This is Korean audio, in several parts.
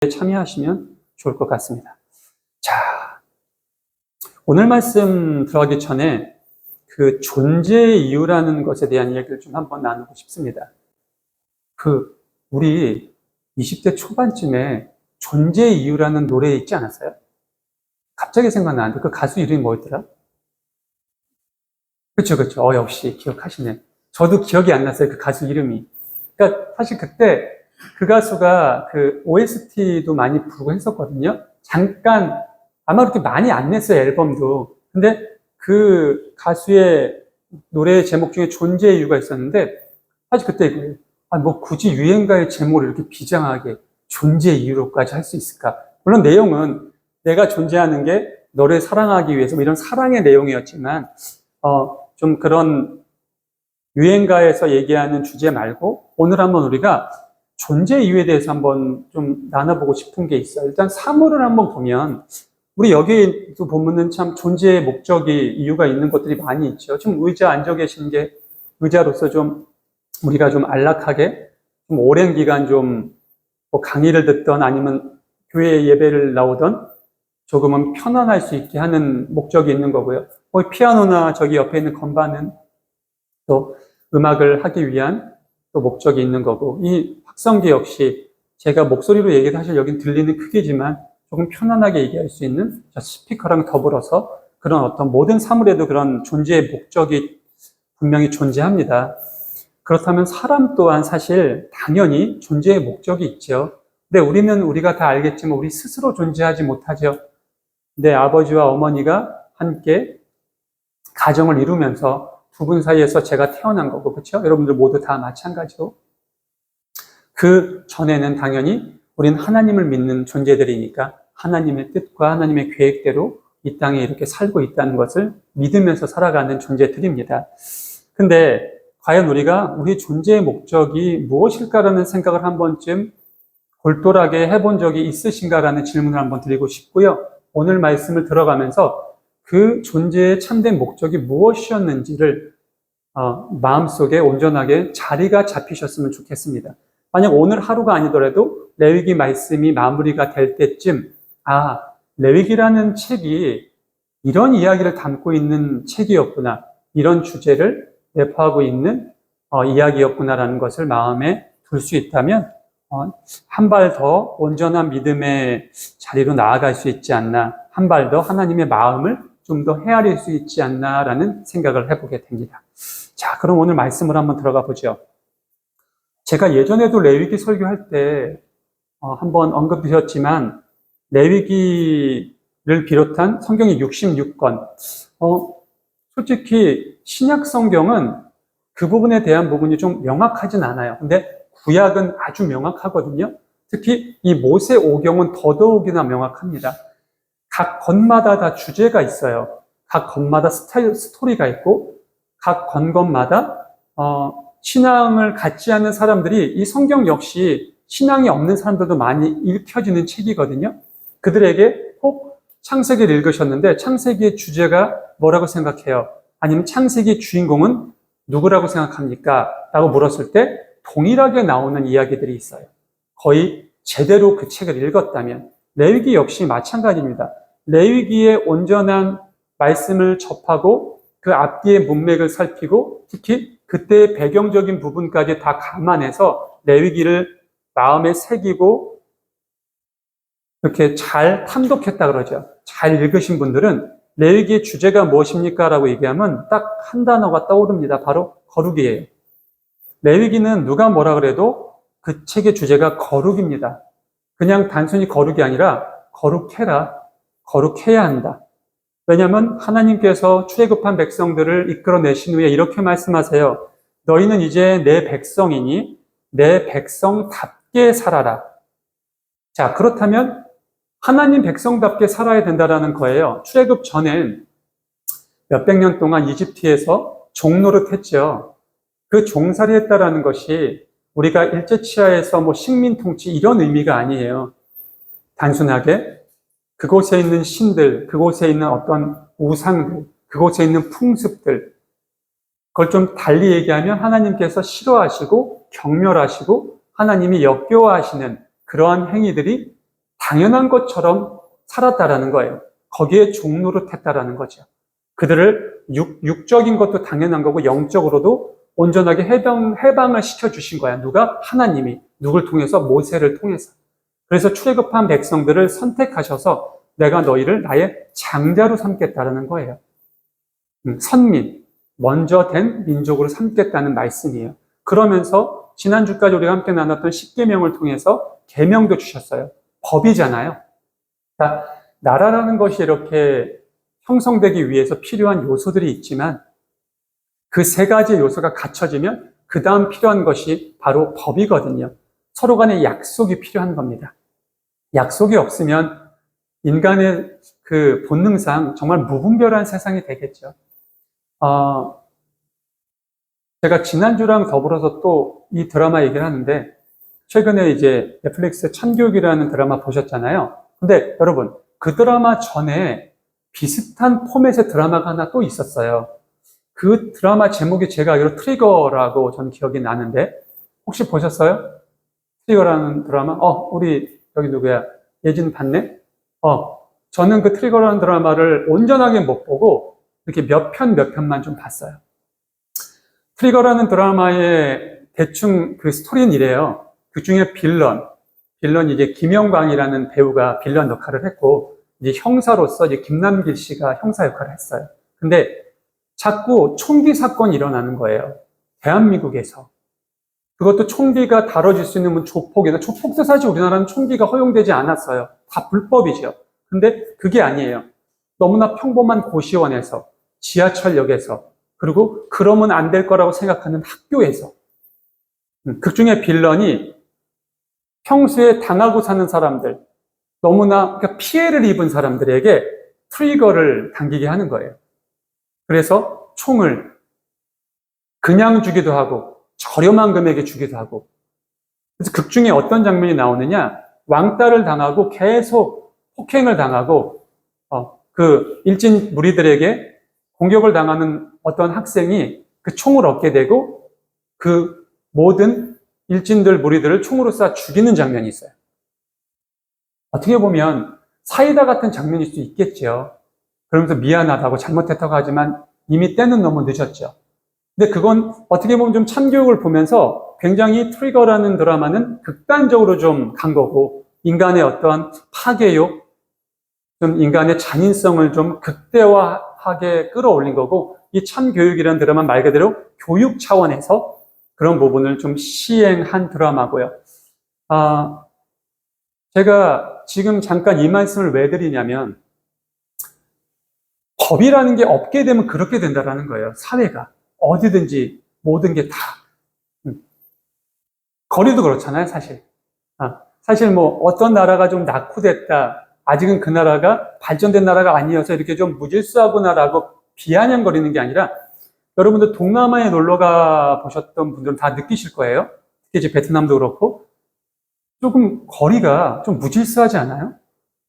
참여하시면 좋을 것 같습니다. 자, 오늘 말씀 들어가기 전에 그 존재의 이유라는 것에 대한 이야기를 좀 한번 나누고 싶습니다. 우리 20대 초반쯤에 존재의 이유라는 노래 있지 않았어요? 갑자기 생각나는데 그 가수 이름이 뭐였더라? 그쵸. 역시 기억하시네. 저도 기억이 안 났어요, 그 가수 이름이. 그러니까 사실 그때 그 가수가 그 OST도 많이 부르고 했었거든요. 잠깐, 아마 그렇게 많이 안 냈어요, 앨범도. 근데 그 가수의 노래 제목 중에 존재의 이유가 있었는데, 사실 그때 이거예요. 뭐 굳이 유행가의 제목을 이렇게 비장하게 존재의 이유로까지 할 수 있을까? 물론 내용은 내가 존재하는 게 너를 사랑하기 위해서 뭐 이런 사랑의 내용이었지만, 좀 그런 유행가에서 얘기하는 주제 말고 오늘 한번 우리가 존재 이유에 대해서 한번 좀 나눠보고 싶은 게 있어요. 일단 사물을 한번 보면 우리 여기도 보면은 참 존재의 목적이 이유가 있는 것들이 많이 있죠. 지금 의자 앉아 계신 게 의자로서 좀 우리가 좀 안락하게 좀 오랜 기간 좀 뭐 강의를 듣던 아니면 교회 예배를 나오던 조금은 편안할 수 있게 하는 목적이 있는 거고요. 피아노나 저기 옆에 있는 건반은 또 음악을 하기 위한 또 목적이 있는 거고, 이 확성기 역시 제가 목소리로 얘기를 사실 여긴 들리는 크기지만 조금 편안하게 얘기할 수 있는 스피커랑 더불어서 그런 어떤 모든 사물에도 그런 존재의 목적이 분명히 존재합니다. 그렇다면 사람 또한 사실 당연히 존재의 목적이 있죠. 근데 우리가 다 알겠지만 우리 스스로 존재하지 못하죠. 내 아버지와 어머니가 함께 가정을 이루면서 두 분 사이에서 제가 태어난 거고, 그렇죠? 여러분들 모두 다 마찬가지로. 그 전에는 당연히 우리는 하나님을 믿는 존재들이니까 하나님의 뜻과 하나님의 계획대로 이 땅에 이렇게 살고 있다는 것을 믿으면서 살아가는 존재들입니다. 근데 과연 우리가 우리 존재의 목적이 무엇일까라는 생각을 한 번쯤 골똘하게 해본 적이 있으신가라는 질문을 한번 드리고 싶고요. 오늘 말씀을 들어가면서 그 존재의 참된 목적이 무엇이었는지를 마음속에 온전하게 자리가 잡히셨으면 좋겠습니다. 만약 오늘 하루가 아니더라도 레위기 말씀이 마무리가 될 때쯤 레위기라는 책이 이런 이야기를 담고 있는 책이었구나, 이런 주제를 내포하고 있는 이야기였구나라는 것을 마음에 둘 수 있다면 한 발 더 온전한 믿음의 자리로 나아갈 수 있지 않나, 한 발 더 하나님의 마음을 좀 더 헤아릴 수 있지 않나라는 생각을 해보게 됩니다. 자, 그럼 오늘 말씀을 한번 들어가 보죠. 제가 예전에도 레위기 설교할 때 한번 언급드렸지만 레위기를 비롯한 성경의 66권, 솔직히 신약 성경은 그 부분에 대한 부분이 좀 명확하진 않아요. 근데 구약은 아주 명확하거든요. 특히 이 모세오경은 더더욱이나 명확합니다. 각 권마다 다 주제가 있어요. 각 권마다 스토리가 있고 각 권마다 신앙을 갖지 않는 사람들이 이 성경 역시 신앙이 없는 사람들도 많이 읽혀지는 책이거든요. 그들에게 꼭 창세기를 읽으셨는데 창세기의 주제가 뭐라고 생각해요? 아니면 창세기 주인공은 누구라고 생각합니까? 라고 물었을 때 동일하게 나오는 이야기들이 있어요. 거의 제대로 그 책을 읽었다면. 레위기 역시 마찬가지입니다. 레위기의 온전한 말씀을 접하고 그 앞뒤의 문맥을 살피고 특히 그때의 배경적인 부분까지 다 감안해서 레위기를 마음에 새기고 이렇게 잘 탐독했다 그러죠. 잘 읽으신 분들은 레위기의 주제가 무엇입니까? 라고 얘기하면 딱 한 단어가 떠오릅니다. 바로 거룩이에요. 레위기는 누가 뭐라 그래도 그 책의 주제가 거룩입니다. 그냥 단순히 거룩이 아니라 거룩해라, 거룩해야 한다. 왜냐하면 하나님께서 출애굽한 백성들을 이끌어내신 후에 이렇게 말씀하세요. 너희는 이제 내 백성이니 내 백성답게 살아라. 자, 그렇다면 하나님 백성답게 살아야 된다는 거예요. 출애굽 전엔 몇백 년 동안 이집트에서 종노릇했죠. 그 종살이 했다라는 것이 우리가 일제치하에서 뭐 식민 통치 이런 의미가 아니에요. 단순하게 그곳에 있는 신들, 그곳에 있는 어떤 우상들, 그곳에 있는 풍습들, 그걸 좀 달리 얘기하면 하나님께서 싫어하시고 경멸하시고 하나님이 역겨워하시는 그러한 행위들이 당연한 것처럼 살았다라는 거예요. 거기에 종노릇했다라는 거죠. 그들을 육적인 것도 당연한 거고 영적으로도 온전하게 해방을 시켜주신 거야. 누가? 하나님이. 누굴 통해서? 모세를 통해서. 그래서 출애굽한 백성들을 선택하셔서 내가 너희를 나의 장자로 삼겠다라는 거예요. 선민, 먼저 된 민족으로 삼겠다는 말씀이에요. 그러면서 지난주까지 우리가 함께 나눴던 십계명을 통해서 계명도 주셨어요. 법이잖아요. 그러니까 나라라는 것이 이렇게 형성되기 위해서 필요한 요소들이 있지만 그 세 가지 요소가 갖춰지면 그 다음 필요한 것이 바로 법이거든요. 서로 간의 약속이 필요한 겁니다. 약속이 없으면 인간의 그 본능상 정말 무분별한 세상이 되겠죠. 제가 지난주랑 더불어서 또 이 드라마 얘기를 하는데 최근에 이제 넷플릭스 천교육이라는 드라마 보셨잖아요. 근데 여러분 그 드라마 전에 비슷한 포맷의 드라마가 하나 또 있었어요. 그 드라마 제목이 제가 알기로 트리거라고 저는 기억이 나는데 혹시 보셨어요? 트리거라는 드라마? 우리 여기 누구야? 예진 봤네? 저는 그 트리거라는 드라마를 온전하게 못 보고 이렇게 몇 편만 좀 봤어요. 트리거라는 드라마의 대충 그 스토리는 이래요. 그 중에 빌런이 이제 김영광이라는 배우가 빌런 역할을 했고, 이제 형사로서 이제 김남길 씨가 형사 역할을 했어요. 근데 자꾸 총기 사건이 일어나는 거예요. 대한민국에서. 그것도 총기가 다뤄질 수 있는 조폭도 사실 우리나라는 총기가 허용되지 않았어요. 다 불법이죠. 근데 그게 아니에요. 너무나 평범한 고시원에서, 지하철역에서, 그리고 그러면 안 될 거라고 생각하는 학교에서. 그중에 빌런이 평소에 당하고 사는 사람들, 너무나 피해를 입은 사람들에게 트리거를 당기게 하는 거예요. 그래서 총을 그냥 주기도 하고 저렴한 금액에 주기도 하고. 그래서 극 중에 어떤 장면이 나오느냐, 왕따를 당하고 계속 폭행을 당하고 그 일진 무리들에게 공격을 당하는 어떤 학생이 그 총을 얻게 되고 그 모든 일진들 무리들을 총으로 쏴 죽이는 장면이 있어요. 어떻게 보면 사이다 같은 장면일 수 있겠죠. 그러면서 미안하다고 잘못했다고 하지만 이미 때는 너무 늦었죠. 근데 그건 어떻게 보면 좀 참교육을 보면서 굉장히 트리거라는 드라마는 극단적으로 좀 간 거고, 인간의 어떤 파괴욕, 좀 인간의 잔인성을 좀 극대화하게 끌어올린 거고, 이 참교육이라는 드라마 말 그대로 교육 차원에서 그런 부분을 좀 시행한 드라마고요. 제가 지금 잠깐 이 말씀을 왜 드리냐면, 법이라는 게 없게 되면 그렇게 된다는 거예요. 사회가. 어디든지 모든 게 다. 거리도 그렇잖아요, 사실. 사실 뭐 어떤 나라가 좀 낙후됐다. 아직은 그 나라가 발전된 나라가 아니어서 이렇게 좀 무질서하구나라고 비아냥거리는 게 아니라, 여러분들 동남아에 놀러가 보셨던 분들은 다 느끼실 거예요. 특히 이제 베트남도 그렇고 조금 거리가 좀 무질서하지 않아요?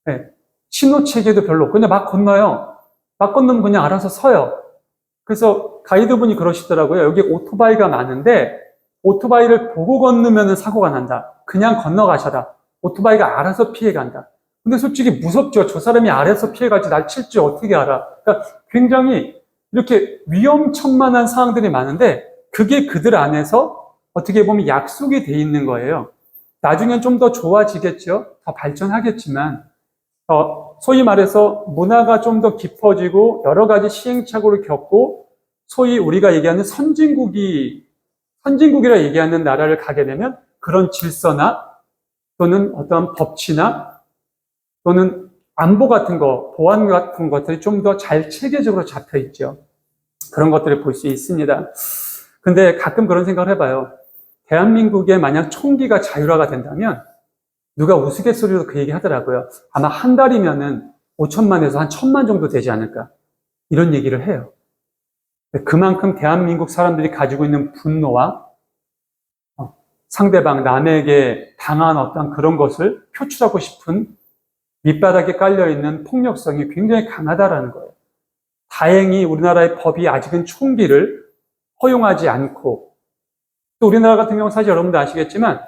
네. 신호 체계도 별로 없고 그냥 막 건너요. 막 건너면 그냥 알아서 서요. 그래서 가이드분이 그러시더라고요. 여기 오토바이가 많은데 오토바이를 보고 건너면 사고가 난다. 그냥 건너가셔라. 오토바이가 알아서 피해간다. 근데 솔직히 무섭죠. 저 사람이 아래서 피해갈지 날 칠지 어떻게 알아. 그러니까 굉장히 이렇게 위험천만한 상황들이 많은데 그게 그들 안에서 어떻게 보면 약속이 돼 있는 거예요. 나중엔 좀 더 좋아지겠죠. 더 발전하겠지만 소위 말해서 문화가 좀 더 깊어지고 여러 가지 시행착오를 겪고 소위 우리가 얘기하는 선진국이라 얘기하는 나라를 가게 되면 그런 질서나 또는 어떤 법치나 또는 안보 같은 거, 보안 같은 것들이 좀 더 잘 체계적으로 잡혀 있죠. 그런 것들을 볼 수 있습니다. 근데 가끔 그런 생각을 해봐요. 대한민국에 만약 총기가 자율화가 된다면 누가 우스갯소리로 그 얘기 하더라고요. 아마 한 달이면은 5천만에서 한 1,000만 정도 되지 않을까. 이런 얘기를 해요. 그만큼 대한민국 사람들이 가지고 있는 분노와 상대방, 남에게 당한 어떤 그런 것을 표출하고 싶은 밑바닥에 깔려있는 폭력성이 굉장히 강하다라는 거예요. 다행히 우리나라의 법이 아직은 총기를 허용하지 않고, 또 우리나라 같은 경우는 사실 여러분들 아시겠지만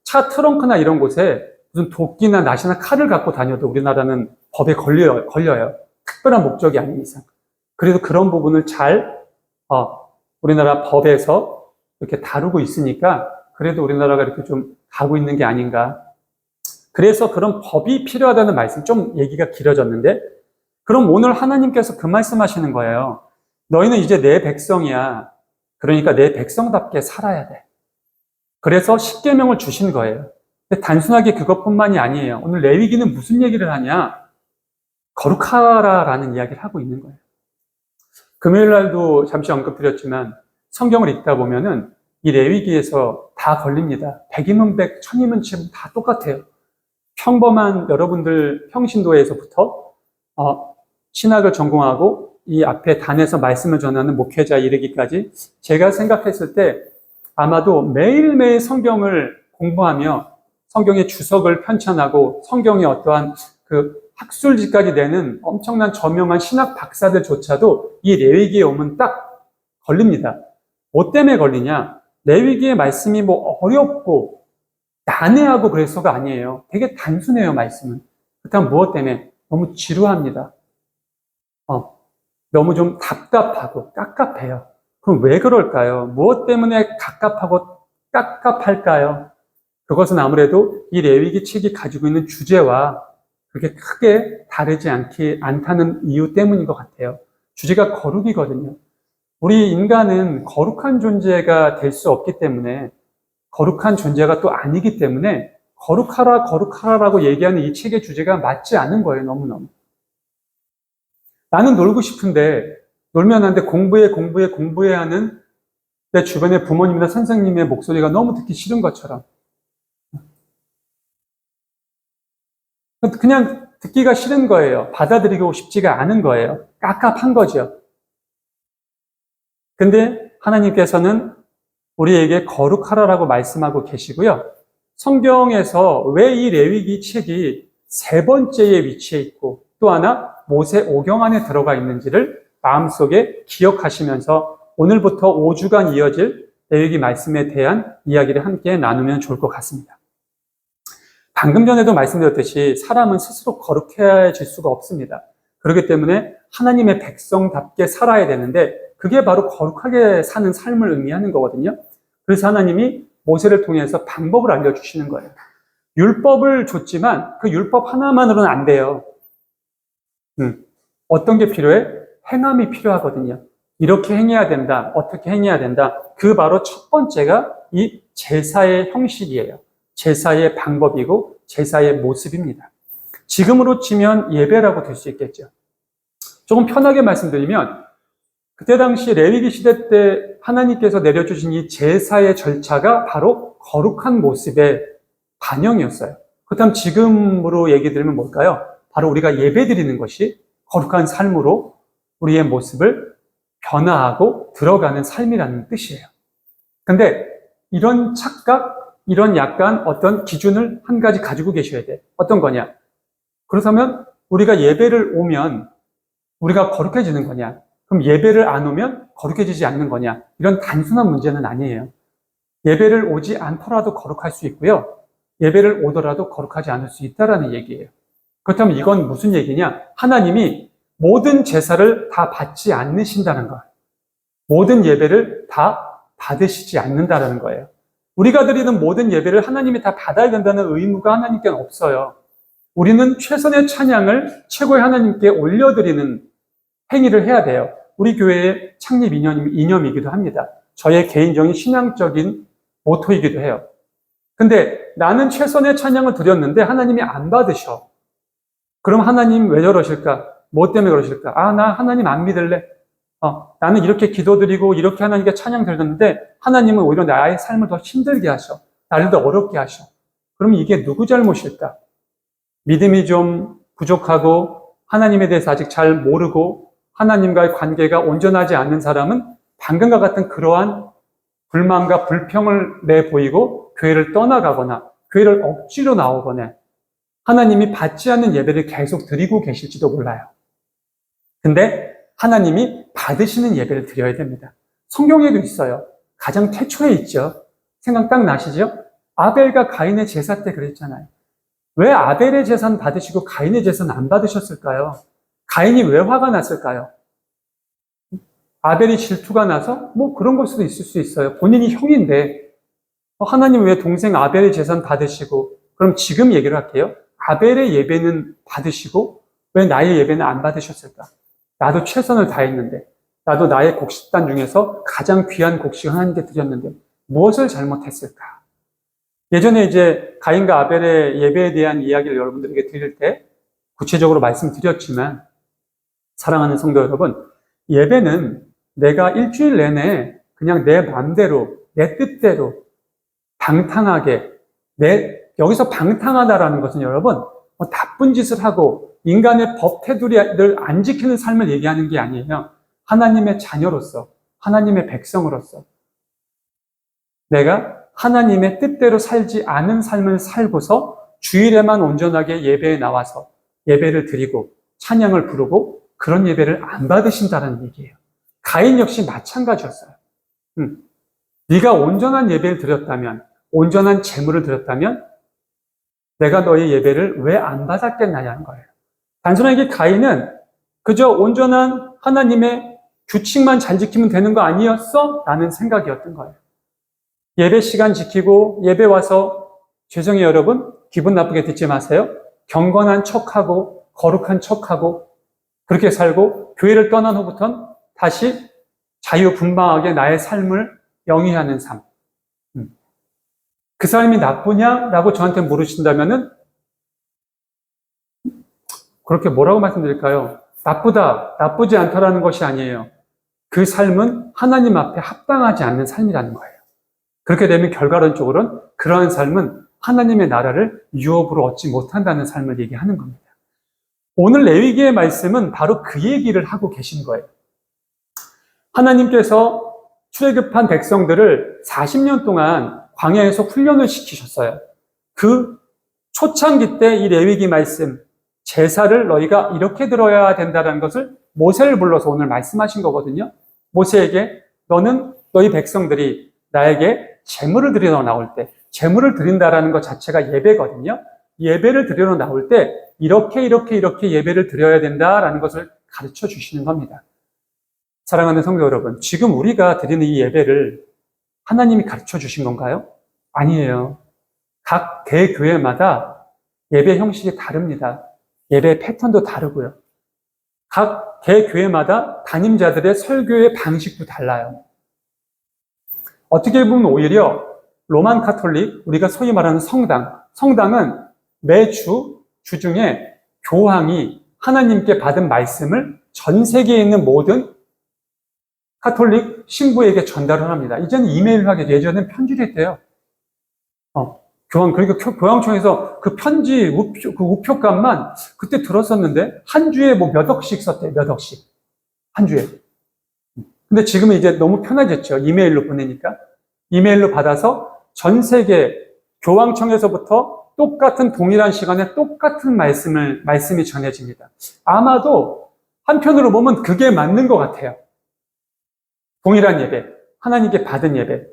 차 트렁크나 이런 곳에 무슨 도끼나 낫이나 칼을 갖고 다녀도 우리나라는 법에 걸려요. 특별한 목적이 아닌 이상. 그래도 그런 부분을 잘 우리나라 법에서 이렇게 다루고 있으니까 그래도 우리나라가 이렇게 좀 가고 있는 게 아닌가. 그래서 그런 법이 필요하다는 말씀, 좀 얘기가 길어졌는데, 그럼 오늘 하나님께서 그 말씀하시는 거예요. 너희는 이제 내 백성이야. 그러니까 내 백성답게 살아야 돼. 그래서 십계명을 주신 거예요. 근데 단순하게 그것뿐만이 아니에요. 오늘 레위기는 무슨 얘기를 하냐? 거룩하라라는 이야기를 하고 있는 거예요. 금요일 날도 잠시 언급드렸지만 성경을 읽다 보면은 이 레위기에서 다 걸립니다. 백이면 백, 천이면 천, 다 똑같아요. 평범한 여러분들 평신도에서부터 신학을 전공하고 이 앞에 단에서 말씀을 전하는 목회자 이르기까지 제가 생각했을 때 아마도 매일매일 성경을 공부하며 성경의 주석을 편찬하고 성경의 어떠한 그 학술지까지 내는 엄청난 저명한 신학 박사들조차도 이 레위기에 오면 딱 걸립니다. 뭐 때문에 걸리냐? 레위기의 말씀이 뭐 어렵고 난해하고 그래서가 아니에요. 되게 단순해요, 말씀은. 그렇다면 무엇 때문에? 너무 지루합니다. 너무 좀 답답하고 깝깝해요. 그럼 왜 그럴까요? 무엇 때문에 갑갑하고 깝깝할까요? 그것은 아무래도 이 레위기 책이 가지고 있는 주제와 그렇게 크게 다르지 않다는 이유 때문인 것 같아요. 주제가 거룩이거든요. 우리 인간은 거룩한 존재가 될 수 없기 때문에 거룩한 존재가 또 아니기 때문에 거룩하라라고 얘기하는 이 책의 주제가 맞지 않은 거예요. 너무너무. 나는 놀고 싶은데 놀면 안 돼. 공부해 하는 내 주변의 부모님이나 선생님의 목소리가 너무 듣기 싫은 것처럼 그냥 듣기가 싫은 거예요. 받아들이고 싶지가 않은 거예요. 깝깝한 거죠. 근데 하나님께서는 우리에게 거룩하라라고 말씀하고 계시고요. 성경에서 왜 이 레위기 책이 세 번째에 위치해 있고 또 하나 모세 오경 안에 들어가 있는지를 마음속에 기억하시면서 오늘부터 5주간 이어질 레위기 말씀에 대한 이야기를 함께 나누면 좋을 것 같습니다. 방금 전에도 말씀드렸듯이 사람은 스스로 거룩해질 수가 없습니다. 그렇기 때문에 하나님의 백성답게 살아야 되는데 그게 바로 거룩하게 사는 삶을 의미하는 거거든요. 그래서 하나님이 모세를 통해서 방법을 알려주시는 거예요. 율법을 줬지만 그 율법 하나만으로는 안 돼요. 어떤 게 필요해? 행함이 필요하거든요. 이렇게 행해야 된다. 어떻게 행해야 된다. 그 바로 첫 번째가 이 제사의 형식이에요. 제사의 방법이고 제사의 모습입니다. 지금으로 치면 예배라고 될 수 있겠죠. 조금 편하게 말씀드리면 그때 당시 레위기 시대 때 하나님께서 내려주신 이 제사의 절차가 바로 거룩한 모습의 반영이었어요. 그렇다면 지금으로 얘기 드리면 뭘까요? 바로 우리가 예배 드리는 것이 거룩한 삶으로 우리의 모습을 변화하고 들어가는 삶이라는 뜻이에요. 근데 이런 착각, 이런 약간 어떤 기준을 한 가지 가지고 계셔야 돼. 어떤 거냐? 그렇다면 우리가 예배를 오면 우리가 거룩해지는 거냐? 그럼 예배를 안 오면 거룩해지지 않는 거냐? 이런 단순한 문제는 아니에요. 예배를 오지 않더라도 거룩할 수 있고요. 예배를 오더라도 거룩하지 않을 수 있다라는 얘기예요. 그렇다면 이건 무슨 얘기냐? 하나님이 모든 제사를 다 받지 않으신다는 거예요. 모든 예배를 다 받으시지 않는다는 거예요. 우리가 드리는 모든 예배를 하나님이 다 받아야 된다는 의무가 하나님께는 없어요. 우리는 최선의 찬양을 최고의 하나님께 올려드리는 행위를 해야 돼요. 우리 교회의 창립 이념이기도 합니다. 저의 개인적인 신앙적인 모토이기도 해요. 근데 나는 최선의 찬양을 드렸는데 하나님이 안 받으셔. 그럼 하나님 왜 저러실까? 뭐 때문에 그러실까? 나 하나님 안 믿을래. 나는 이렇게 기도드리고 이렇게 하나님께 찬양 드렸는데 하나님은 오히려 나의 삶을 더 힘들게 하셔. 나를 더 어렵게 하셔. 그럼 이게 누구 잘못일까? 믿음이 좀 부족하고 하나님에 대해서 아직 잘 모르고 하나님과의 관계가 온전하지 않는 사람은 방금과 같은 그러한 불만과 불평을 내보이고 교회를 떠나가거나 교회를 억지로 나오거나 하나님이 받지 않는 예배를 계속 드리고 계실지도 몰라요. 근데 하나님이 받으시는 예배를 드려야 됩니다. 성경에도 있어요. 가장 태초에 있죠. 생각 딱 나시죠? 아벨과 가인의 제사 때 그랬잖아요. 왜 아벨의 제사는 받으시고 가인의 제사는 안 받으셨을까요? 가인이 왜 화가 났을까요? 아벨이 질투가 나서 뭐 그런 걸 수도 있을 수 있어요. 본인이 형인데 하나님 왜 동생 아벨의 제사는 받으시고, 그럼 지금 얘기를 할게요. 아벨의 예배는 받으시고 왜 나의 예배는 안 받으셨을까? 나도 최선을 다했는데, 나도 나의 곡식단 중에서 가장 귀한 곡식 하나님께 드렸는데 무엇을 잘못했을까? 예전에 이제 가인과 아벨의 예배에 대한 이야기를 여러분들에게 드릴 때 구체적으로 말씀드렸지만, 사랑하는 성도 여러분, 예배는 내가 일주일 내내 그냥 내 마음대로, 내 뜻대로 방탕하게, 여기서 방탕하다라는 것은 여러분, 나쁜 짓을 하고 인간의 법 테두리를 안 지키는 삶을 얘기하는 게 아니에요. 하나님의 자녀로서, 하나님의 백성으로서 내가 하나님의 뜻대로 살지 않은 삶을 살고서 주일에만 온전하게 예배에 나와서 예배를 드리고 찬양을 부르고 그런 예배를 안 받으신다는 얘기예요. 가인 역시 마찬가지였어요. 네가 온전한 예배를 드렸다면, 온전한 제물을 드렸다면 내가 너의 예배를 왜 안 받았겠냐는 거예요. 단순하게 가인은 그저 온전한 하나님의 규칙만 잘 지키면 되는 거 아니었어? 라는 생각이었던 거예요. 예배 시간 지키고 예배 와서, 죄송해요 여러분, 기분 나쁘게 듣지 마세요. 경건한 척하고 거룩한 척하고 그렇게 살고 교회를 떠난 후부터는 다시 자유분방하게 나의 삶을 영위하는 삶. 그 삶이 나쁘냐라고 저한테 물으신다면은 그렇게 뭐라고 말씀드릴까요? 나쁘다, 나쁘지 않다라는 것이 아니에요. 그 삶은 하나님 앞에 합당하지 않는 삶이라는 거예요. 그렇게 되면 결과론적으로는 그러한 삶은 하나님의 나라를 유업으로 얻지 못한다는 삶을 얘기하는 겁니다. 오늘 레위기의 말씀은 바로 그 얘기를 하고 계신 거예요. 하나님께서 출애굽한 백성들을 40년 동안 광야에서 훈련을 시키셨어요. 그 초창기 때 이 레위기 말씀, 제사를 너희가 이렇게 들어야 된다는 것을 모세를 불러서 오늘 말씀하신 거거든요. 모세에게 너는 너희 백성들이 나에게 제물을 드리러 나올 때, 제물을 드린다라는 것 자체가 예배거든요. 예배를 드리러 나올 때 이렇게 예배를 드려야 된다라는 것을 가르쳐 주시는 겁니다. 사랑하는 성도 여러분, 지금 우리가 드리는 이 예배를 하나님이 가르쳐 주신 건가요? 아니에요. 각 대교회마다 예배 형식이 다릅니다. 예배 패턴도 다르고요. 각 대교회마다 담임자들의 설교의 방식도 달라요. 어떻게 보면 오히려 로만 카톨릭, 우리가 소위 말하는 성당은 매주 주중에 교황이 하나님께 받은 말씀을 전 세계에 있는 모든 카톨릭 신부에게 전달을 합니다. 이제는 이메일로 하게, 예전에는 편지를 했대요. 그러니까 교황청에서 그 편지 그 우표값만 그때 들었었는데 한 주에 뭐 몇 억씩 썼대요. 몇 억씩. 한 주에. 근데 지금은 이제 너무 편해졌죠. 이메일로 보내니까. 이메일로 받아서 전 세계 교황청에서부터 똑같은 동일한 시간에 똑같은 말씀이 전해집니다. 아마도 한편으로 보면 그게 맞는 것 같아요. 동일한 예배, 하나님께 받은 예배.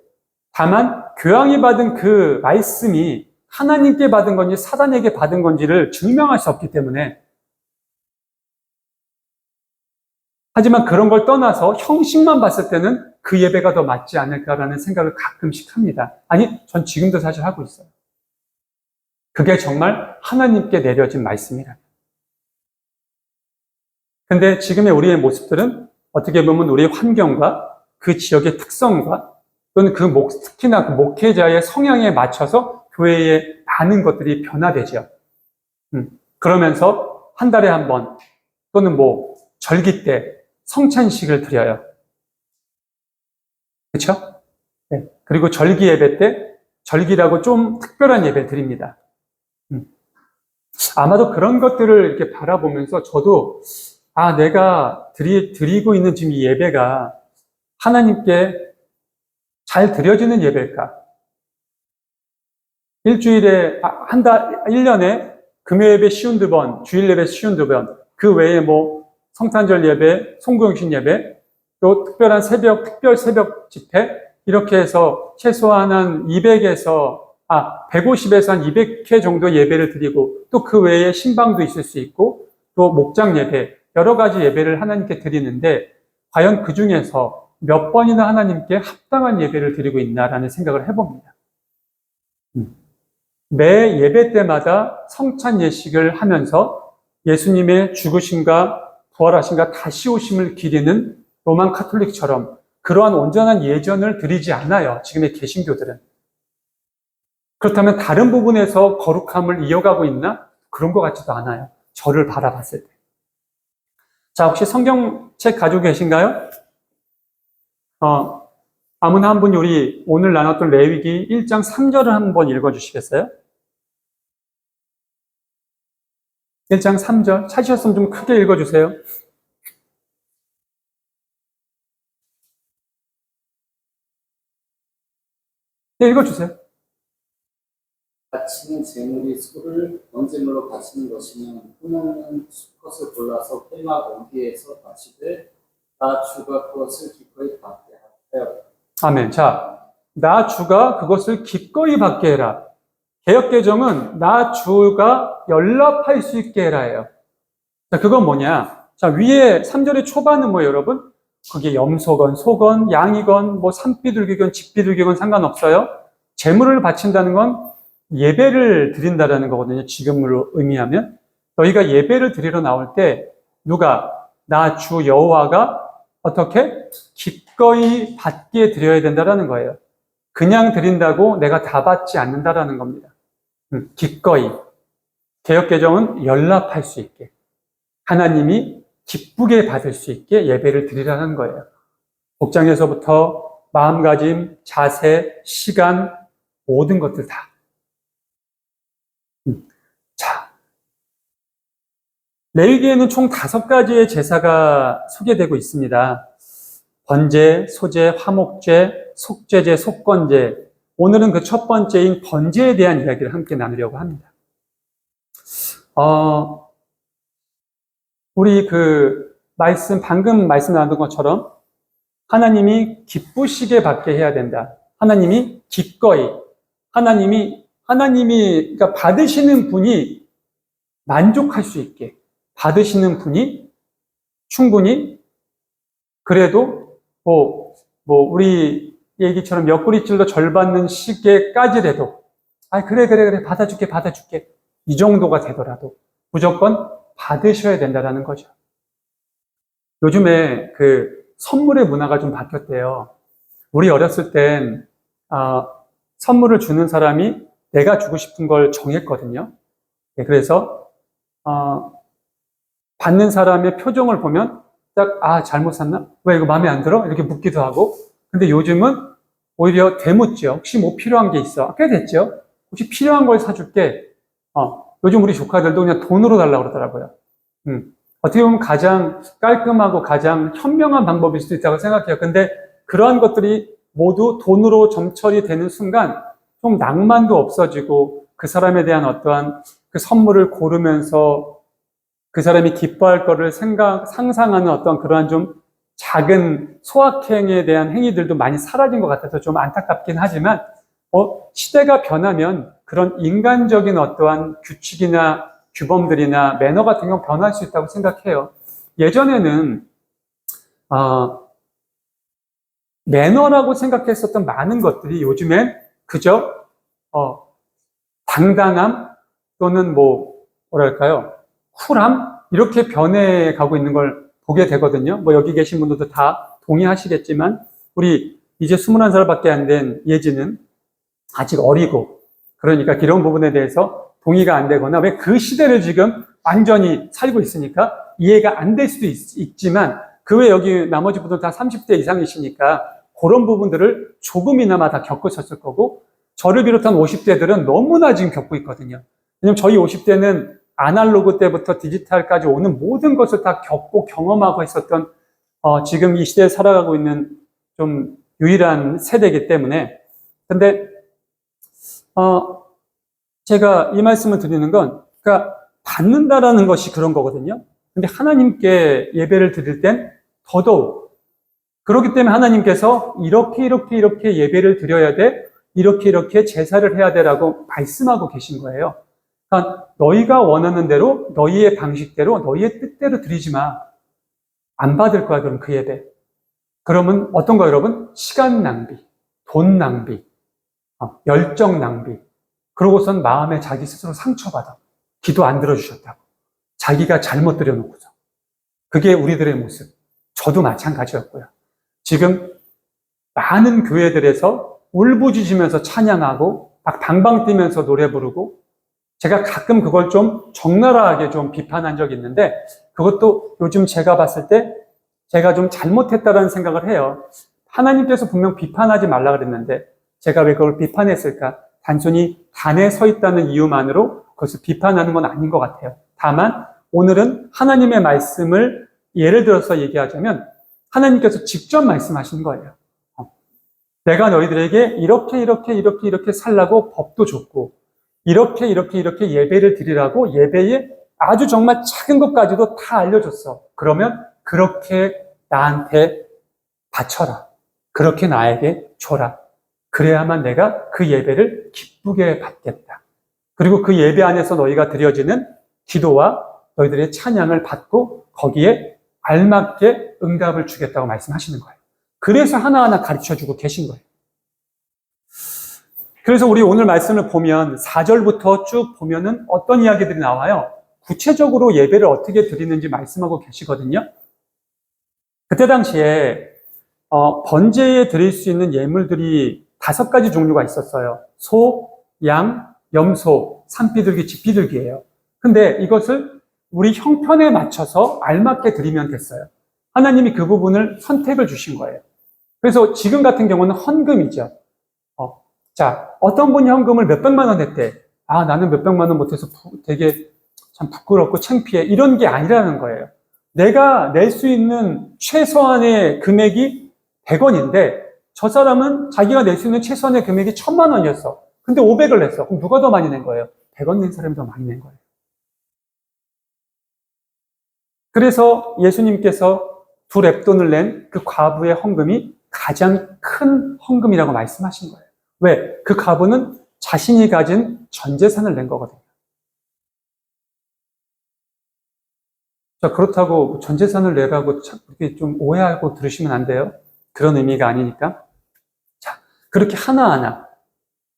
다만 교황이 받은 그 말씀이 하나님께 받은 건지 사단에게 받은 건지를 증명할 수 없기 때문에, 하지만 그런 걸 떠나서 형식만 봤을 때는 그 예배가 더 맞지 않을까라는 생각을 가끔씩 합니다. 아니, 전 지금도 사실 하고 있어요. 그게 정말 하나님께 내려진 말씀이라. 근데 지금의 우리의 모습들은 어떻게 보면 우리의 환경과 그 지역의 특성과 또는 특히나 그 목회자의 성향에 맞춰서 교회에 많은 것들이 변화되죠. 그러면서 한 달에 한 번 또는 뭐 절기 때 성찬식을 드려요. 그렇죠? 네. 그리고 절기 예배 때 절기라고 좀 특별한 예배를 드립니다. 아마도 그런 것들을 이렇게 바라보면서 저도 내가 드리고 있는 지금 이 예배가 하나님께 잘 드려지는 예배일까? 일주일에, 1년에 금요 예배 쉬운 2번, 주일 예배 쉬운 2번, 그 외에 뭐 성탄절 예배, 송구영신 예배, 또 특별 새벽 집회, 이렇게 해서 최소한 한 200에서 150에서 한 200회 정도 예배를 드리고 또 그 외에 신방도 있을 수 있고 또 목장 예배, 여러 가지 예배를 하나님께 드리는데 과연 그 중에서 몇 번이나 하나님께 합당한 예배를 드리고 있나라는 생각을 해봅니다. 매 예배 때마다 성찬 예식을 하면서 예수님의 죽으심과 부활하심과 다시 오심을 기리는 로만 카톨릭처럼 그러한 온전한 예전을 드리지 않아요. 지금의 개신교들은. 그렇다면 다른 부분에서 거룩함을 이어가고 있나? 그런 것 같지도 않아요. 저를 바라봤을 때. 자, 혹시 성경책 가지고 계신가요? 아무나 한 분이 우리 오늘 나눴던 레위기 1장 3절을 한번 읽어주시겠어요? 1장 3절. 찾으셨으면 좀 크게 읽어주세요. 네, 읽어주세요. 바치는 제물이 소를 번제물로 바치는 것이면 흠없는 수컷을 골라서 폐막 원기에서 바치되 나 주가 그것을 기꺼이 받게 하여. 아멘. 자, 나 주가 그것을 기꺼이 받게 해라. 개역개정은 나 주가 연락할 수 있게 해라예요. 자, 그건 뭐냐? 자, 위에 3절의 초반은 뭐예요, 여러분? 그게 염소건, 소건, 양이건, 뭐 산비둘기건, 집비둘기건 상관없어요. 제물을 바친다는 건 예배를 드린다라는 거거든요. 지금으로 의미하면. 너희가 예배를 드리러 나올 때 누가 나 주 여호와가 어떻게? 기꺼이 받게 드려야 된다라는 거예요. 그냥 드린다고 내가 다 받지 않는다라는 겁니다. 기꺼이. 개역개정은 연락할 수 있게. 하나님이 기쁘게 받을 수 있게 예배를 드리라는 거예요. 복장에서부터 마음가짐, 자세, 시간, 모든 것들 다. 자, 레위기에는 총 5가지의 제사가 소개되고 있습니다. 번제, 소제, 화목제, 속죄제, 속건제. 오늘은 그 첫 번째인 번제에 대한 이야기를 함께 나누려고 합니다. 우리 방금 말씀 나눈 것처럼 하나님이 기쁘시게 받게 해야 된다. 하나님이 기꺼이, 그러니까 받으시는 분이 만족할 수 있게, 받으시는 분이 충분히, 그래도, 우리 얘기처럼 옆구리찔러 절 받는 시기까지라도, 그래, 받아줄게. 이 정도가 되더라도 무조건 받으셔야 된다는 거죠. 요즘에 선물의 문화가 좀 바뀌었대요. 우리 어렸을 땐, 선물을 주는 사람이 내가 주고 싶은 걸 정했거든요. 그래서, 받는 사람의 표정을 보면 딱, 잘못 샀나? 왜 이거 마음에 안 들어? 이렇게 묻기도 하고. 근데 요즘은 오히려 되묻죠. 혹시 뭐 필요한 게 있어? 꽤 됐죠? 혹시 필요한 걸 사줄게. 요즘 우리 조카들도 그냥 돈으로 달라고 그러더라고요. 어떻게 보면 가장 깔끔하고 가장 현명한 방법일 수도 있다고 생각해요. 근데 그러한 것들이 모두 돈으로 점철이 되는 순간 좀 낭만도 없어지고 그 사람에 대한 어떠한 그 선물을 고르면서 그 사람이 기뻐할 거를 상상하는 어떤 그러한 좀 작은 소확행에 대한 행위들도 많이 사라진 것 같아서 좀 안타깝긴 하지만, 시대가 변하면 그런 인간적인 어떠한 규칙이나 규범들이나 매너 같은 건 변할 수 있다고 생각해요. 예전에는, 매너라고 생각했었던 많은 것들이 요즘엔 그저, 당당함 또는 뭐랄까요? 쿨함? 이렇게 변해가고 있는 걸 보게 되거든요. 여기 계신 분들도 다 동의하시겠지만, 우리 이제 21살밖에 안 된 예지는 아직 어리고, 그러니까 이런 부분에 대해서 동의가 안 되거나, 왜 그 시대를 지금 완전히 살고 있으니까 이해가 안 될 수도 있지만, 그 외 여기 나머지 분들 다 30대 이상이시니까 그런 부분들을 조금이나마 다 겪으셨을 거고, 저를 비롯한 50대들은 너무나 지금 겪고 있거든요. 왜냐면 저희 50대는 아날로그 때부터 디지털까지 오는 모든 것을 다 겪고 경험하고 있었던, 지금 이 시대에 살아가고 있는 좀 유일한 세대이기 때문에. 근데, 제가 이 말씀을 드리는 건, 그러니까 받는다라는 것이 그런 거거든요. 근데 하나님께 예배를 드릴 땐 더더욱. 그렇기 때문에 하나님께서 이렇게 예배를 드려야 돼. 이렇게 제사를 해야 되라고 말씀하고 계신 거예요. 그러니까 너희가 원하는 대로, 너희의 방식대로, 너희의 뜻대로 드리지 마. 안 받을 거야, 그럼 그 예배. 그러면 어떤 거 여러분? 시간 낭비, 돈 낭비, 열정 낭비. 그러고선 마음에 자기 스스로 상처받아. 기도 안 들어주셨다고. 자기가 잘못 드려놓고서. 그게 우리들의 모습. 저도 마찬가지였고요. 지금 많은 교회들에서 울부짖으면서 찬양하고 막 방방 뛰면서 노래 부르고 제가 가끔 그걸 좀 적나라하게 좀 비판한 적이 있는데 그것도 요즘 제가 봤을 때 제가 좀 잘못했다라는 생각을 해요. 하나님께서 분명 비판하지 말라 그랬는데 제가 왜 그걸 비판했을까? 단순히 단에 서 있다는 이유만으로 그것을 비판하는 건 아닌 것 같아요. 다만 오늘은 하나님의 말씀을 예를 들어서 얘기하자면 하나님께서 직접 말씀하시는 거예요. 내가 너희들에게 이렇게 살라고 법도 줬고 이렇게 예배를 드리라고 예배에 아주 정말 작은 것까지도 다 알려줬어. 그러면 그렇게 나한테 바쳐라. 그렇게 나에게 줘라. 그래야만 내가 그 예배를 기쁘게 받겠다. 그리고 그 예배 안에서 너희가 드려지는 기도와 너희들의 찬양을 받고 거기에 알맞게 응답을 주겠다고 말씀하시는 거예요. 그래서 하나하나 가르쳐주고 계신 거예요. 그래서 우리 오늘 말씀을 보면 4절부터 쭉 보면은 어떤 이야기들이 나와요? 구체적으로 예배를 어떻게 드리는지 말씀하고 계시거든요. 그때 당시에 번제에 드릴 수 있는 예물들이 5가지 종류가 있었어요. 소, 양, 염소, 산비둘기, 집비둘기예요. 근데 이것을 우리 형편에 맞춰서 알맞게 드리면 됐어요. 하나님이 그 부분을 선택을 주신 거예요. 그래서 지금 같은 경우는 헌금이죠. 자, 어떤 분이 헌금을 몇백만 원 냈대. 아, 나는 몇백만 원 못해서 되게 참 부끄럽고 창피해. 이런 게 아니라는 거예요. 내가 낼 수 있는 최소한의 금액이 100원인데 저 사람은 자기가 낼 수 있는 최소한의 금액이 1000만 원이었어. 근데 500을 냈어. 그럼 누가 더 많이 낸 거예요? 100원 낸 사람이 더 많이 낸 거예요. 그래서 예수님께서 두 렙돈을 낸 그 과부의 헌금이 가장 큰 헌금이라고 말씀하신 거예요. 왜? 그 과부는 자신이 가진 전 재산을 낸 거거든요. 자, 그렇다고 전 재산을 내라고 이렇게 좀 오해하고 들으시면 안 돼요. 그런 의미가 아니니까. 자, 그렇게 하나하나.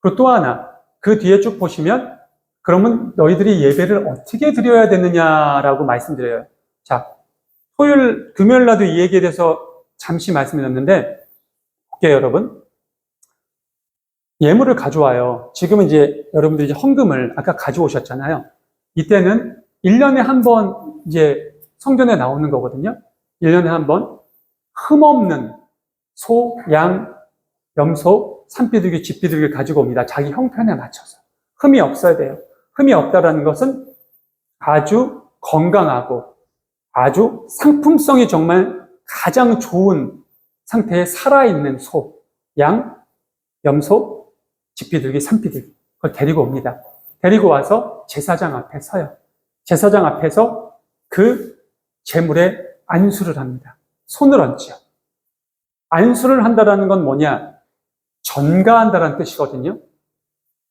그리고 또 하나. 그 뒤에 쭉 보시면 그러면 너희들이 예배를 어떻게 드려야 되느냐라고 말씀드려요. 자, 금요일 날도 이 얘기에 대해서 잠시 말씀드렸는데 볼게요, 여러분. 예물을 가져와요. 지금은 이제 여러분들이 이제 헌금을 아까 가져오셨잖아요. 이때는 1년에 한 번 이제 성전에 나오는 거거든요. 1년에 한 번 흠없는 소, 양, 염소, 산비둘기, 집비둘기를 가지고 옵니다. 자기 형편에 맞춰서. 흠이 없어야 돼요. 흠이 없다라는 것은 아주 건강하고 아주 상품성이 정말 가장 좋은 상태에 살아있는 소, 양, 염소, 집비둘기, 산비둘기 그걸 데리고 옵니다. 데리고 와서 제사장 앞에 서요. 제사장 앞에서 그 제물에 안수를 합니다. 손을 얹죠. 안수를 한다는 건 뭐냐? 전가한다는 뜻이거든요.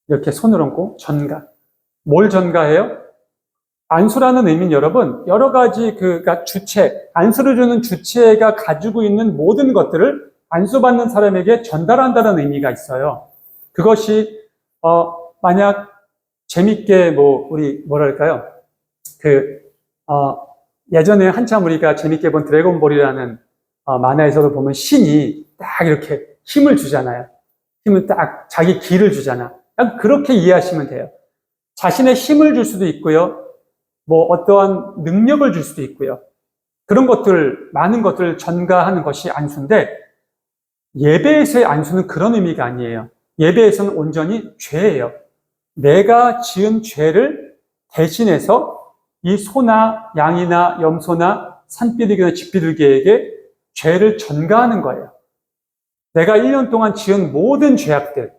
이렇게 손을 얹고 전가. 뭘 전가해요? 안수라는 의미는 여러분 여러 가지 그러니까 주체, 안수를 주는 주체가 가지고 있는 모든 것들을 안수받는 사람에게 전달한다는 의미가 있어요. 그것이 만약 재밌게 우리 뭐랄까요? 예전에 한참 우리가 재밌게 본 드래곤볼이라는 만화에서도 보면 신이 딱 이렇게 힘을 주잖아요. 힘을 딱 자기 기를 주잖아. 딱 그렇게 이해하시면 돼요. 자신의 힘을 줄 수도 있고요. 어떠한 능력을 줄 수도 있고요. 그런 것들, 많은 것들을 전가하는 것이 안수인데, 예배에서의 안수는 그런 의미가 아니에요. 예배에서는 온전히 죄예요. 내가 지은 죄를 대신해서 이 소나 양이나 염소나 산비둘기나 집비둘기에게 죄를 전가하는 거예요. 내가 1년 동안 지은 모든 죄악들,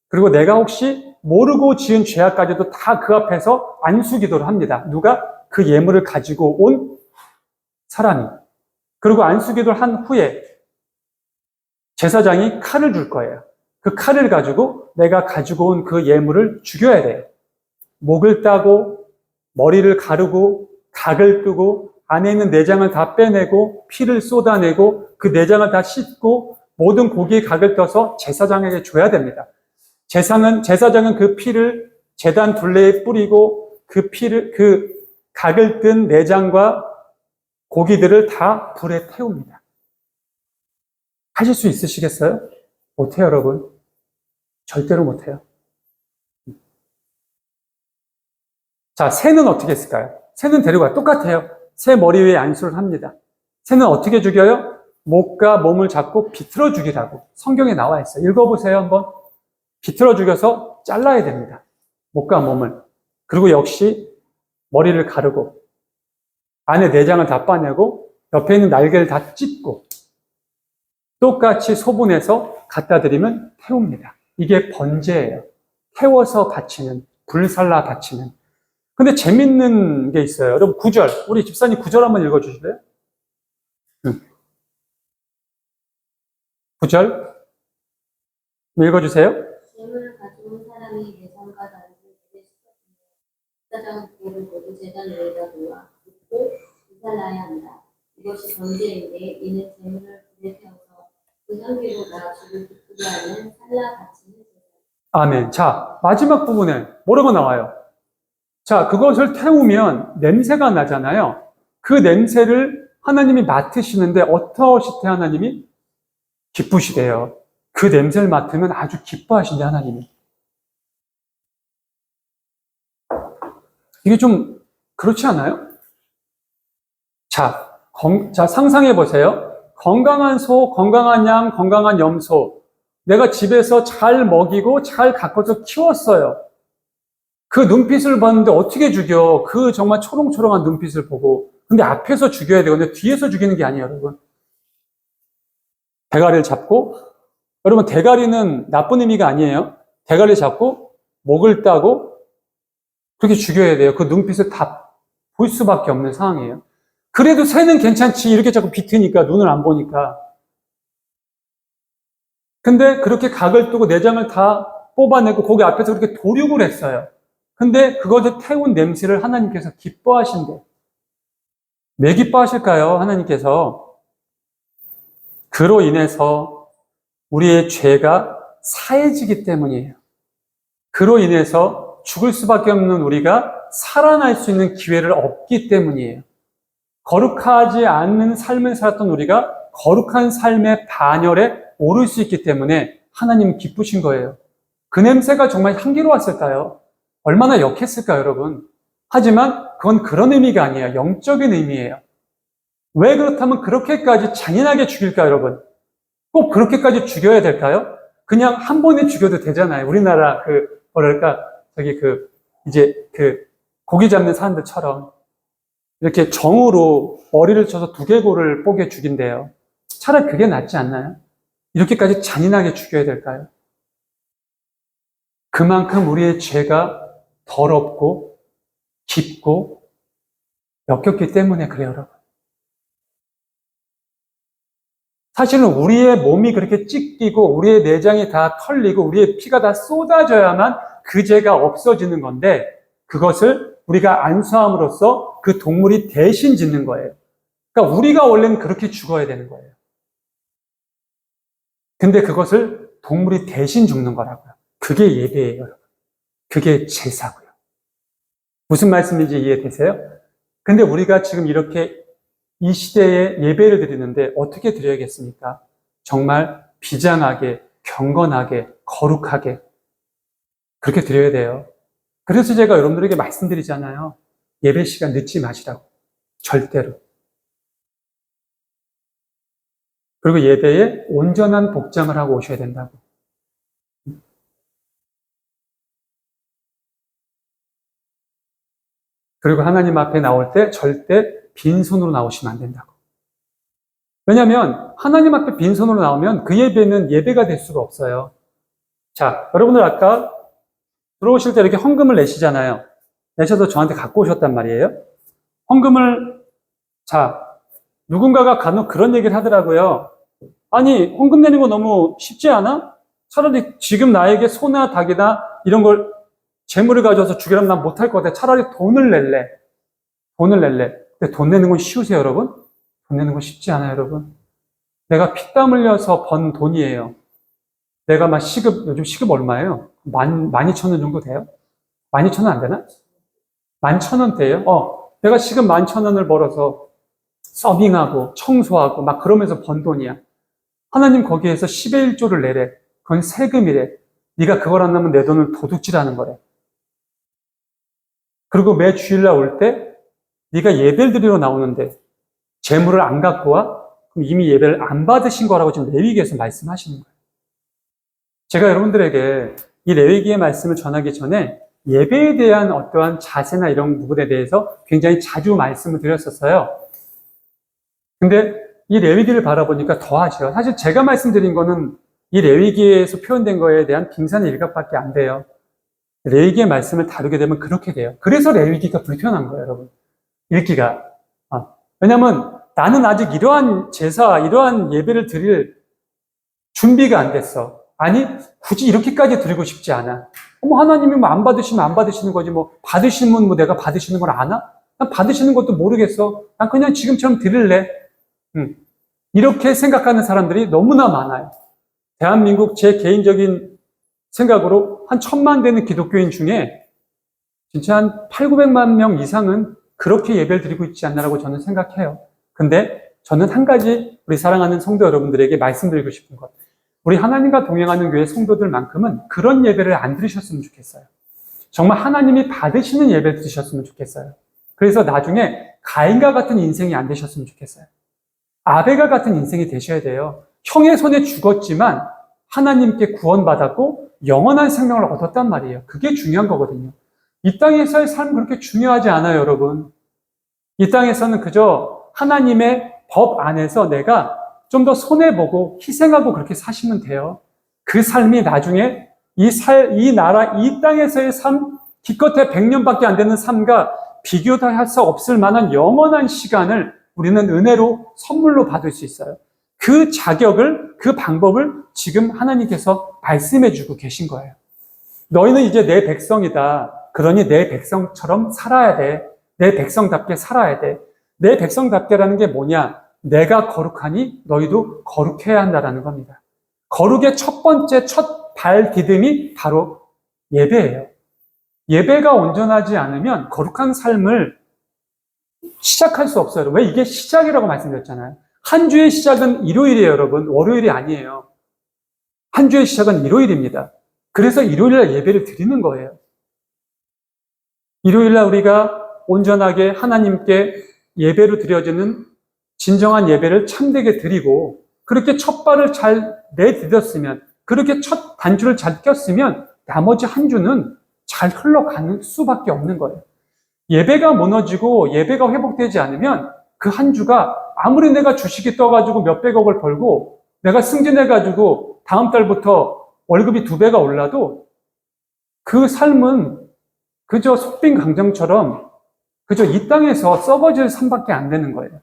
그리고 내가 혹시 모르고 지은 죄악까지도 다 그 앞에서 안수기도를 합니다. 누가? 그 예물을 가지고 온 사람이. 그리고 안수기도를 한 후에 제사장이 칼을 줄 거예요. 그 칼을 가지고 내가 가지고 온 그 예물을 죽여야 돼요. 목을 따고 머리를 가르고 각을 뜨고 안에 있는 내장을 다 빼내고 피를 쏟아내고 그 내장을 다 씻고 모든 고기의 각을 떠서 제사장에게 줘야 됩니다. 제사장은 그 피를 제단 둘레에 뿌리고 그 각을 뜬 내장과 고기들을 다 불에 태웁니다. 하실 수 있으시겠어요? 못해요, 여러분. 절대로 못해요. 자, 새는 어떻게 했을까요? 새는 데려가요. 똑같아요. 새 머리 위에 안수를 합니다. 새는 어떻게 죽여요? 목과 몸을 잡고 비틀어 죽이라고 성경에 나와 있어요. 읽어보세요, 한번. 비틀어 죽여서 잘라야 됩니다. 목과 몸을. 그리고 역시 머리를 가르고 안에 내장을 다 빠내고 옆에 있는 날개를 다 찢고 똑같이 소분해서 갖다 드리면 태웁니다. 이게 번제예요. 태워서 바치는, 불살라 바치는. 근데 재밌는 게 있어요. 여러분, 9절. 우리 집사님 9절 한번 읽어주실래요? 9절. 읽어주세요. 재물을 가져온 사람이 내장과 다리를 제대 씻었으며 제사장은 그를 모두 제단 위에다 놓아 굽고 불살라야 한다. 이것이 번제인데 이는 재물을 불에 태워서 그 향기로 나 주를 기쁘게 하는 살라 바치는 제사. 아멘. 자, 마지막 부분에 뭐라고 나와요? 자, 그것을 태우면 냄새가 나잖아요. 그 냄새를 하나님이 맡으시는데 어떠시대 하나님이? 기쁘시대요. 그 냄새를 맡으면 아주 기뻐하신대 하나님이. 이게 좀 그렇지 않아요? 자, 상상해 보세요. 건강한 소, 건강한 양, 건강한 염소. 내가 집에서 잘 먹이고 잘 가꿔서 키웠어요. 그 눈빛을 봤는데 어떻게 죽여? 그 정말 초롱초롱한 눈빛을 보고. 근데 앞에서 죽여야 되고, 근데 뒤에서 죽이는 게 아니에요, 여러분. 대가리를 잡고, 여러분, 대가리는 나쁜 의미가 아니에요. 대가리를 잡고, 목을 따고, 그렇게 죽여야 돼요. 그 눈빛을 다 볼 수밖에 없는 상황이에요. 그래도 새는 괜찮지. 이렇게 자꾸 비트니까, 눈을 안 보니까. 근데 그렇게 각을 뜨고 내장을 다 뽑아내고, 거기 앞에서 그렇게 도륙을 했어요. 근데 그것을 태운 냄새를 하나님께서 기뻐하신대. 왜 기뻐하실까요? 하나님께서 그로 인해서 우리의 죄가 사해지기 때문이에요. 그로 인해서 죽을 수밖에 없는 우리가 살아날 수 있는 기회를 얻기 때문이에요. 거룩하지 않는 삶을 살았던 우리가 거룩한 삶의 반열에 오를 수 있기 때문에 하나님은 기쁘신 거예요. 그 냄새가 정말 향기로웠을까요? 얼마나 역했을까요, 여러분? 하지만 그건 그런 의미가 아니에요. 영적인 의미예요. 왜 그렇다면 그렇게까지 잔인하게 죽일까요, 여러분? 꼭 그렇게까지 죽여야 될까요? 그냥 한 번에 죽여도 되잖아요. 우리나라 고기 잡는 사람들처럼 이렇게 정으로 머리를 쳐서 두개골을 뽀개 죽인대요. 차라리 그게 낫지 않나요? 이렇게까지 잔인하게 죽여야 될까요? 그만큼 우리의 죄가 더럽고 깊고 역겹기 때문에 그래요, 여러분. 사실은 우리의 몸이 그렇게 찢기고 우리의 내장이 다 털리고 우리의 피가 다 쏟아져야만 그 죄가 없어지는 건데 그것을 우리가 안수함으로써 그 동물이 대신 짓는 거예요. 그러니까 우리가 원래는 그렇게 죽어야 되는 거예요. 근데 그것을 동물이 대신 죽는 거라고요. 그게 예배예요, 여러분. 그게 제사고요. 무슨 말씀인지 이해되세요? 근데 우리가 지금 이렇게 이 시대에 예배를 드리는데 어떻게 드려야겠습니까? 정말 비장하게, 경건하게, 거룩하게 그렇게 드려야 돼요. 그래서 제가 여러분들에게 말씀드리잖아요. 예배 시간 늦지 마시라고. 절대로. 그리고 예배에 온전한 복장을 하고 오셔야 된다고. 그리고 하나님 앞에 나올 때 절대 빈손으로 나오시면 안 된다고. 왜냐하면 하나님 앞에 빈손으로 나오면 그 예배는 예배가 될 수가 없어요. 자, 여러분들 아까 들어오실 때 이렇게 헌금을 내시잖아요. 내셔서 저한테 갖고 오셨단 말이에요. 헌금을, 자, 누군가가 간혹 그런 얘기를 하더라고요. 아니, 헌금 내는 거 너무 쉽지 않아? 차라리 지금 나에게 소나 닭이나 이런 걸 재물을 가져와서 주기라면 난 못할 것 같아. 차라리 돈을 낼래. 돈을 낼래. 근데 돈 내는 건 쉬우세요, 여러분? 돈 내는 건 쉽지 않아요, 여러분. 내가 피땀 흘려서 번 돈이에요. 내가 막 요즘 시급 얼마예요? 12,000원 정도 돼요? 12,000원 안 되나? 11,000원대예요? 내가 시급 11,000원을 벌어서 서빙하고 청소하고 막 그러면서 번 돈이야. 하나님 거기에서 10의 1조를 내래. 그건 세금이래. 네가 그걸 안 내면 내 돈을 도둑질하는 거래. 그리고 매 주일날 올 때 네가 예배를 드리러 나오는데 재물을 안 갖고 와? 그럼 이미 예배를 안 받으신 거라고 지금 레위기에서 말씀하시는 거예요. 제가 여러분들에게 이 레위기의 말씀을 전하기 전에 예배에 대한 어떠한 자세나 이런 부분에 대해서 굉장히 자주 말씀을 드렸었어요. 근데 이 레위기를 바라보니까 더하죠. 사실 제가 말씀드린 거는 이 레위기에서 표현된 거에 대한 빙산의 일각밖에 안 돼요. 레위기의 말씀을 다루게 되면 그렇게 돼요. 그래서 레위기가 불편한 거예요, 여러분. 읽기가. 왜냐면 나는 아직 이러한 제사, 이러한 예배를 드릴 준비가 안 됐어. 아니, 굳이 이렇게까지 드리고 싶지 않아. 하나님이 뭐 안 받으시면 안 받으시는 거지, 뭐, 받으시면 뭐 내가 받으시는 걸 아나? 난 받으시는 것도 모르겠어. 난 그냥 지금처럼 드릴래. 이렇게 생각하는 사람들이 너무나 많아요. 대한민국 제 개인적인 생각으로 한 1,000만 되는 기독교인 중에 진짜 한 800~900만 명 이상은 그렇게 예배를 드리고 있지 않나라고 저는 생각해요. 근데 저는 한 가지 우리 사랑하는 성도 여러분들에게 말씀드리고 싶은 것. 우리 하나님과 동행하는 교회 성도들만큼은 그런 예배를 안 드리셨으면 좋겠어요. 정말 하나님이 받으시는 예배를 드리셨으면 좋겠어요. 그래서 나중에 가인과 같은 인생이 안 되셨으면 좋겠어요. 아벨과 같은 인생이 되셔야 돼요. 형의 손에 죽었지만 하나님께 구원받았고 영원한 생명을 얻었단 말이에요. 그게 중요한 거거든요. 이 땅에서의 삶은 그렇게 중요하지 않아요, 여러분. 이 땅에서는 그저 하나님의 법 안에서 내가 좀 더 손해보고 희생하고 그렇게 사시면 돼요. 그 삶이 나중에 이 나라, 이 땅에서의 삶, 기껏해 100년밖에 안 되는 삶과 비교도 할 수 없을 만한 영원한 시간을 우리는 은혜로 선물로 받을 수 있어요. 그 자격을, 그 방법을 지금 하나님께서 말씀해 주고 계신 거예요. 너희는 이제 내 백성이다. 그러니 내 백성처럼 살아야 돼. 내 백성답게 살아야 돼. 내 백성답게라는 게 뭐냐? 내가 거룩하니 너희도 거룩해야 한다라는 겁니다. 거룩의 첫 번째, 첫 발 디딤이 바로 예배예요. 예배가 온전하지 않으면 거룩한 삶을 시작할 수 없어요. 왜? 이게 시작이라고 말씀드렸잖아요. 한 주의 시작은 일요일이에요, 여러분. 월요일이 아니에요. 한 주의 시작은 일요일입니다. 그래서 일요일날 예배를 드리는 거예요. 일요일날 우리가 온전하게 하나님께 예배로 드려지는 진정한 예배를 참되게 드리고 그렇게 첫 발을 잘 내디뎠으면 그렇게 첫 단추를 잘 꼈으면 나머지 한 주는 잘 흘러가는 수밖에 없는 거예요. 예배가 무너지고 예배가 회복되지 않으면 그 한 주가 아무리 내가 주식이 떠가지고 몇백억을 벌고 내가 승진해가지고 다음 달부터 월급이 2배가 올라도 그 삶은 그저 속빈 강정처럼 그저 이 땅에서 썩어질 삶밖에 안 되는 거예요.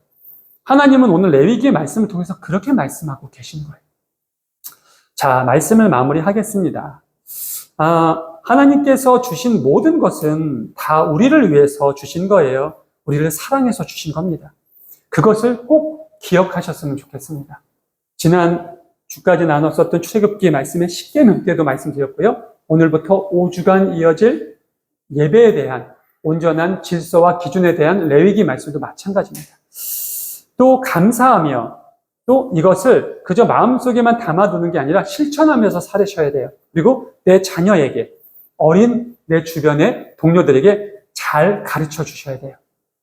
하나님은 오늘 레위기의 말씀을 통해서 그렇게 말씀하고 계신 거예요. 자, 말씀을 마무리하겠습니다. 하나님께서 주신 모든 것은 다 우리를 위해서 주신 거예요. 우리를 사랑해서 주신 겁니다. 그것을 꼭 기억하셨으면 좋겠습니다. 지난 주까지 나눴었던 출애굽기의 말씀에 십계명 때도 말씀드렸고요. 오늘부터 5주간 이어질 예배에 대한 온전한 질서와 기준에 대한 레위기 말씀도 마찬가지입니다. 또 감사하며 또 이것을 그저 마음속에만 담아두는 게 아니라 실천하면서 살으셔야 돼요. 그리고 내 자녀에게, 어린 내 주변의 동료들에게 잘 가르쳐 주셔야 돼요.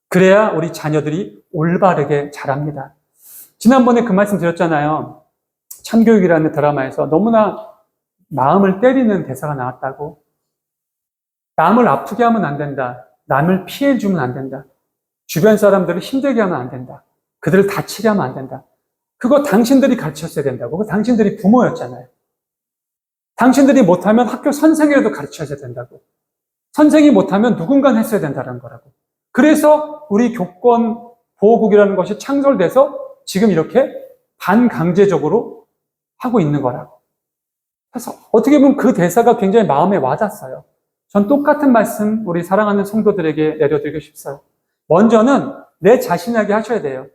그래야 우리 자녀들이 올바르게 자랍니다. 지난번에 그 말씀 드렸잖아요. 참교육이라는 드라마에서 너무나 마음을 때리는 대사가 나왔다고. 남을 아프게 하면 안 된다. 남을 피해 주면 안 된다. 주변 사람들을 힘들게 하면 안 된다. 그들을 다치게 하면 안 된다. 그거 당신들이 가르쳤어야 된다고. 그거 당신들이 부모였잖아요. 당신들이 못하면 학교 선생이라도 가르쳐야 된다고. 선생이 못하면 누군가 했어야 된다는 거라고. 그래서 우리 교권 보호국이라는 것이 창설돼서 지금 이렇게 반강제적으로 하고 있는 거라고. 그래서 어떻게 보면 그 대사가 굉장히 마음에 와닿았어요. 전 똑같은 말씀 우리 사랑하는 성도들에게 내려드리고 싶어요. 먼저는 내 자신에게 하셔야 돼요.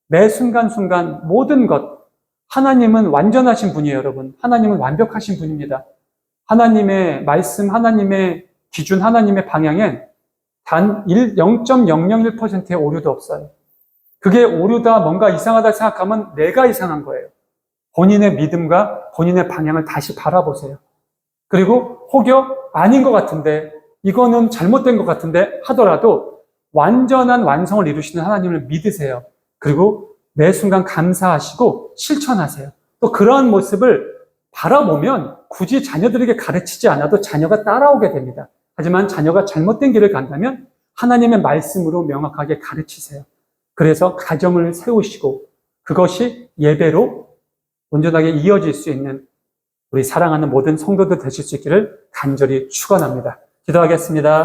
매 순간순간 모든 것. 하나님은 완전하신 분이에요, 여러분. 하나님은 완벽하신 분입니다. 하나님의 말씀, 하나님의 기준, 하나님의 방향엔 단 0.001%의 오류도 없어요. 그게 오류다, 뭔가 이상하다 생각하면 내가 이상한 거예요. 본인의 믿음과 본인의 방향을 다시 바라보세요. 그리고 혹여 아닌 것 같은데, 이거는 잘못된 것 같은데 하더라도 완전한 완성을 이루시는 하나님을 믿으세요. 그리고 매 순간 감사하시고 실천하세요. 또 그러한 모습을 바라보면 굳이 자녀들에게 가르치지 않아도 자녀가 따라오게 됩니다. 하지만 자녀가 잘못된 길을 간다면 하나님의 말씀으로 명확하게 가르치세요. 그래서 가정을 세우시고 그것이 예배로 온전하게 이어질 수 있는 우리 사랑하는 모든 성도들 되실 수 있기를 간절히 축원합니다. 기도하겠습니다.